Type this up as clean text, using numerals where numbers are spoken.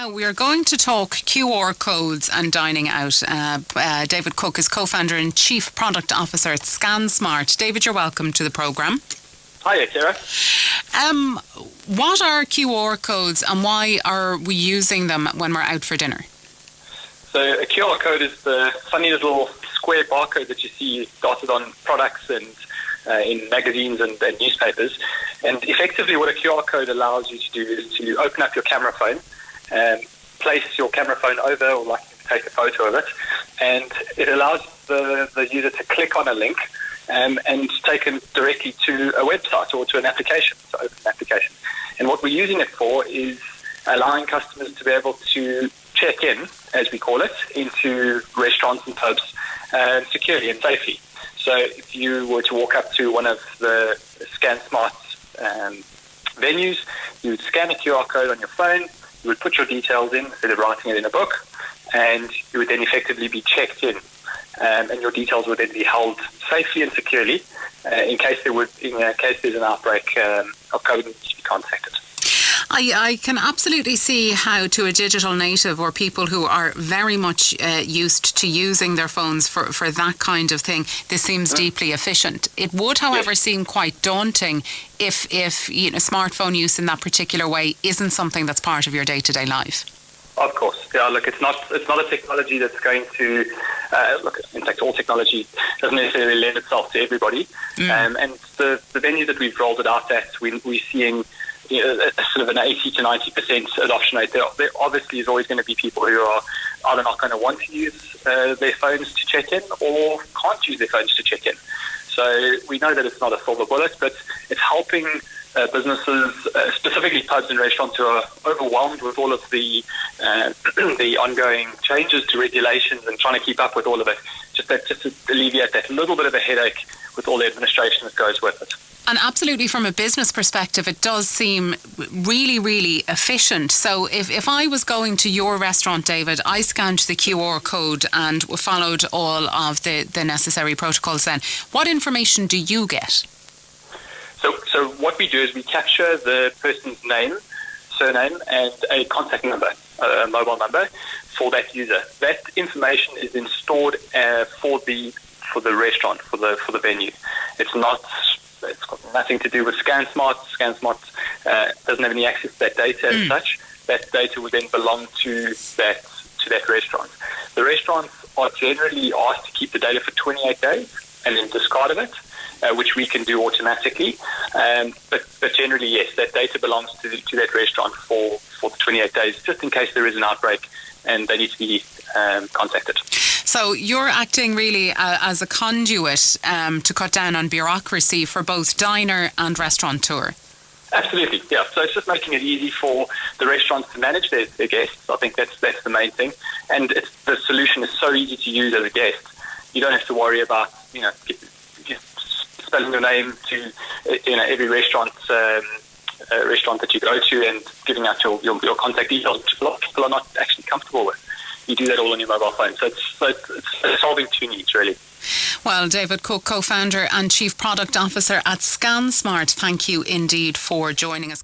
Now we are going to talk QR codes and dining out. David Cooke is co-founder and chief product officer at ScanSmart. David, you're welcome to the programme. Hiya, Ciara. What are QR codes and why are we using them when we're out for dinner? So a QR code is the funny little square barcode that you see dotted on products and in magazines and newspapers. And effectively what a QR code allows you to do is to open up your camera phone, place your camera phone over, or like take a photo of it, and it allows the user to click on a link and taken directly to a website or to an application, to open an application. And what we're using it for is allowing customers to be able to check in, as we call it, into restaurants and pubs securely and safely. So if you were to walk up to one of the ScanSmart venues, you would scan a QR code on your phone, you would put your details in instead of writing it in a book, and you would then effectively be checked in. And your details would then be held safely and securely in case there's an outbreak of COVID needs to be contacted. I can absolutely see how, to a digital native or people who are very much used to using their phones for that kind of thing, this seems deeply efficient. It would, however, seem quite daunting if smartphone use in that particular way isn't something that's part of your day-to-day life. Of course, yeah. Look, it's not a technology that's going to look. In fact, all technology doesn't necessarily lend itself to everybody. And the venues that we've rolled it out at, we're seeing a sort of an 80 to 90% adoption rate. There obviously is always going to be people who are either not going to want to use their phones to check in or can't use their phones to check in. So we know that it's not a silver bullet, but it's helping businesses, specifically pubs and restaurants, who are overwhelmed with all of the ongoing changes to regulations and trying to keep up with all of it, just to alleviate that little bit of a headache with all the administration that goes with it. And absolutely, from a business perspective, it does seem really, really efficient. So if I was going to your restaurant, David, I scanned the QR code and followed all of the necessary protocols then, what information do you get? So what we do is we capture the person's name, surname, and a contact number, a mobile number for that user. That information is then stored for the restaurant, for the venue. It's got nothing to do with ScanSmart. ScanSmart doesn't have any access to that data as such. That data would then belong to that restaurant. The restaurants are generally asked to keep the data for 28 days and then discard of it, which we can do automatically. But generally, yes, that data belongs to that restaurant for the 28 days, just in case there is an outbreak and they need to be contacted. So you're acting really as a conduit to cut down on bureaucracy for both diner and restaurateur. Absolutely, yeah. So it's just making it easy for the restaurants to manage their guests. I think that's the main thing. And the solution is so easy to use as a guest. You don't have to worry about spelling your name to every restaurant that you go to and giving out your contact details, which a lot of people are not actually comfortable with. You do that all on your mobile phone. So it's solving two needs, really. Well, David Cooke, co-founder and chief product officer at ScanSmart, thank you indeed for joining us.